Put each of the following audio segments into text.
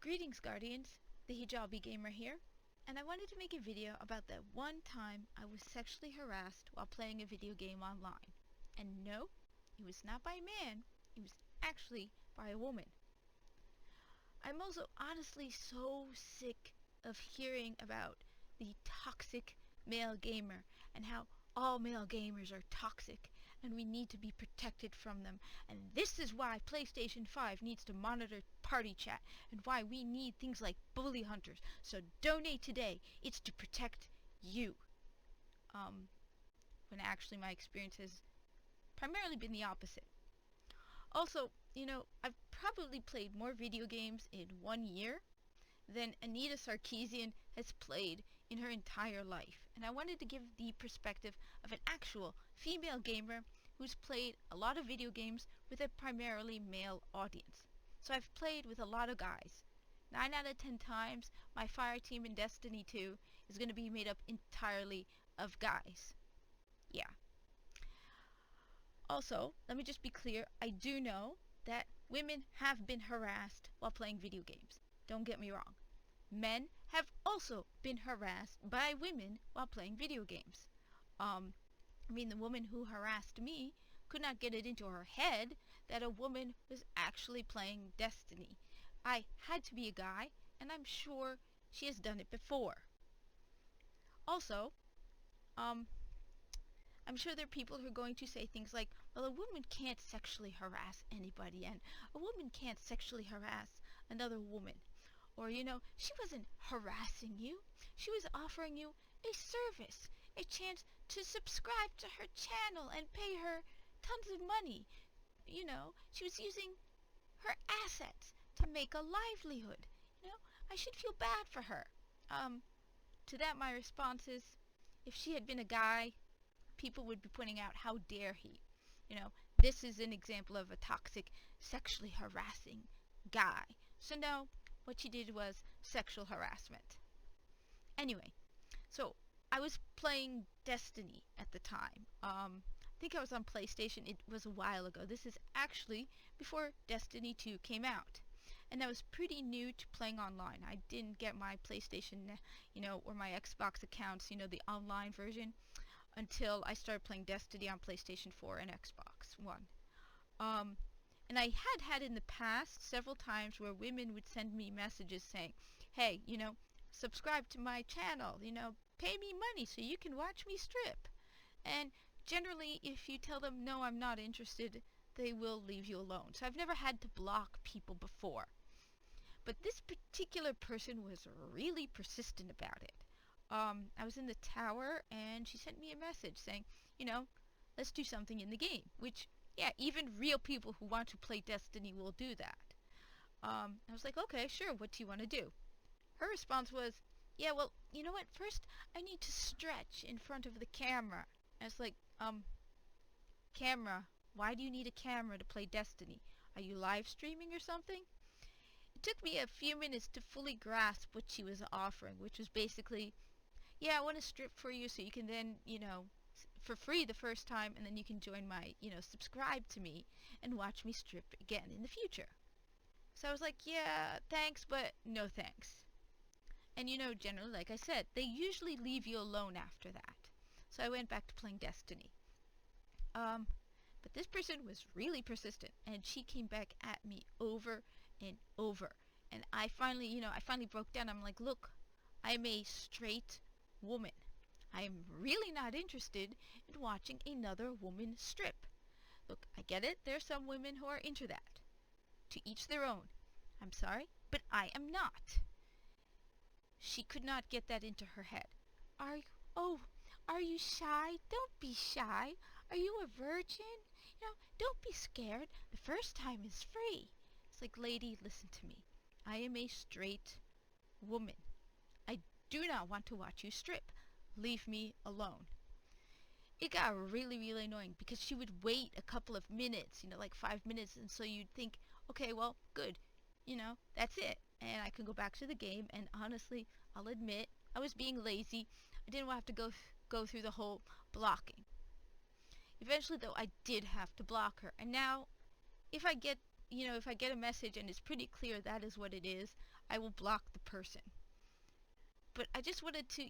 Greetings, Guardians. The Hijabi gamer here, and I wanted to make a video about that one time I was sexually harassed while playing a video game online. And no, it was not by a man, it was actually by a woman. I'm also honestly so sick of hearing about the toxic male gamer and how all male gamers are toxic and we need to be protected from them, and this is why PlayStation 5 needs to monitor party chat and why we need things like bully hunters. So donate today. It's to protect you. When actually my experience has primarily been the opposite. Also, I've probably played more video games in 1 year than Anita Sarkeesian has played in her entire life. And I wanted to give the perspective of an actual female gamer who's played a lot of video games with a primarily male audience. So I've played with a lot of guys. 9 out of 10 times, my fire team in Destiny 2 is going to be made up entirely of guys. Yeah. Also, let me just be clear, I do know that women have been harassed while playing video games. Don't get me wrong. Men have also been harassed by women while playing video games. The woman who harassed me could not get it into her head that a woman was actually playing Destiny. I had to be a guy, and I'm sure she has done it before. Also, I'm sure there are people who are going to say things like, well, a woman can't sexually harass anybody, and a woman can't sexually harass another woman. Or, she wasn't harassing you. She was offering you a service, a chance to subscribe to her channel and pay her tons of money. She was using her assets to make a livelihood. I should feel bad for her. To that my response is, if she had been a guy, people would be pointing out, how dare he? This is an example of a toxic, sexually harassing guy. So no, what she did was sexual harassment. Anyway, so I was playing Destiny at the time. I think I was on PlayStation. It was a while ago. This is actually before Destiny 2 came out. And I was pretty new to playing online. I didn't get my PlayStation, or my Xbox accounts, the online version, until I started playing Destiny on PlayStation 4 and Xbox One. And I had in the past several times where women would send me messages saying, hey, subscribe to my channel, pay me money so you can watch me strip. And generally, if you tell them, no, I'm not interested, they will leave you alone. So I've never had to block people before. But this particular person was really persistent about it. I was in the tower and she sent me a message saying, let's do something in the game, which, yeah, even real people who want to play Destiny will do that. I was like, okay, sure, what do you want to do? Her response was, yeah, well, you know what, first I need to stretch in front of the camera. I was like, camera? Why do you need a camera to play Destiny? Are you live streaming or something? It took me a few minutes to fully grasp what she was offering, which was basically, yeah, I want to strip for you so you can then, for free the first time, and then you can join my, subscribe to me and watch me strip again in the future. So I was like, yeah, thanks, but no thanks. And generally, like I said, they usually leave you alone after that. So I went back to playing Destiny. But this person was really persistent, and she came back at me over and over. And I finally broke down. I'm like, look, I'm a straight woman. I am really not interested in watching another woman strip. Look, I get it. There are some women who are into that. To each their own. I'm sorry, but I am not. She could not get that into her head. Are you shy? Don't be shy. Are you a virgin? Don't be scared. The first time is free. It's like, lady, listen to me. I am a straight woman. I do not want to watch you strip. Leave me alone. It got really, really annoying because she would wait a couple of minutes, like 5 minutes, and so you'd think, okay, well, good, that's it. And I could go back to the game, and honestly, I'll admit, I was being lazy. I didn't have to go through the whole blocking. Eventually, though, I did have to block her, and now, if I get if I get a message and it's pretty clear that is what it is, I will block the person. But I just wanted to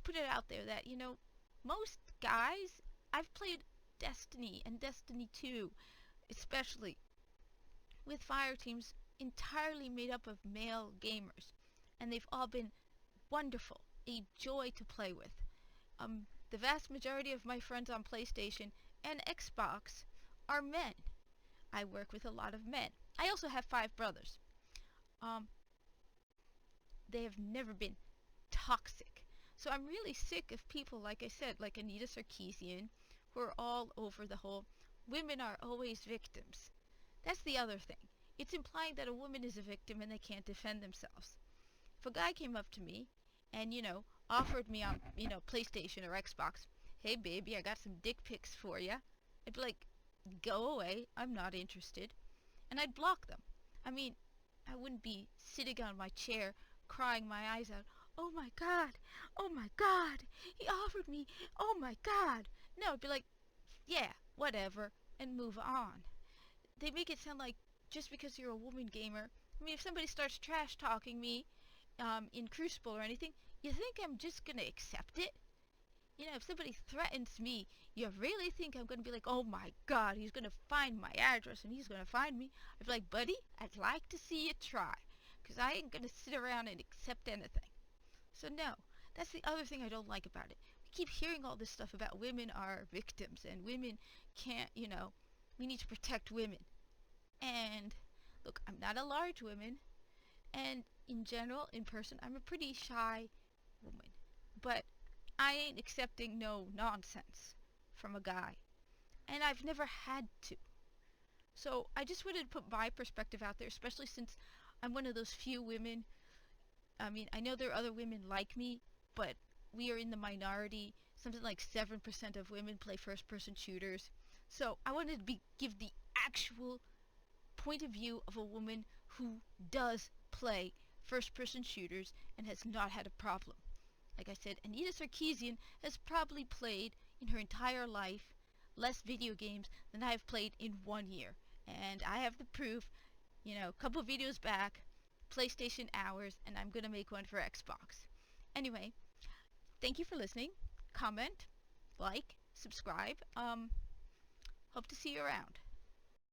put it out there that, most guys, I've played Destiny and Destiny 2, especially with fire teams entirely made up of male gamers, and they've all been wonderful, a joy to play with. The vast majority of my friends on PlayStation and Xbox are men. I work with a lot of men. I also have 5 brothers. Um, they have never been toxic. So I'm really sick of people, like I said, like Anita Sarkeesian, who are all over the whole women are always victims. That's the other thing. It's implying that a woman is a victim and they can't defend themselves. If a guy came up to me and, offered me on, PlayStation or Xbox, hey baby, I got some dick pics for ya, I'd be like, go away, I'm not interested. And I'd block them. I mean, I wouldn't be sitting on my chair crying my eyes out, oh my god, he offered me, oh my god. No, I'd be like, yeah, whatever, and move on. They make it sound like just because you're a woman gamer, I mean, if somebody starts trash talking me in Crucible or anything, you think I'm just gonna accept it? If somebody threatens me, you really think I'm gonna be like, oh my god, he's gonna find my address and he's gonna find me? I'd be like, buddy, I'd like to see you try, because I ain't gonna sit around and accept anything. So no, that's the other thing I don't like about it. We keep hearing all this stuff about women are victims and women can't, we need to protect women. And look, I'm not a large woman, and in general, in person, I'm a pretty shy woman. But I ain't accepting no nonsense from a guy. And I've never had to. So I just wanted to put my perspective out there, especially since I'm one of those few women. I mean, I know there are other women like me, but we are in the minority. Something like 7% of women play first-person shooters. So I wanted to give the actual point of view of a woman who does play first-person shooters and has not had a problem. Like I said, Anita Sarkeesian has probably played in her entire life less video games than I have played in 1 year. And I have the proof, a couple videos back, PlayStation hours, and I'm gonna make one for Xbox. Anyway, thank you for listening. Comment, like, subscribe. Hope to see you around.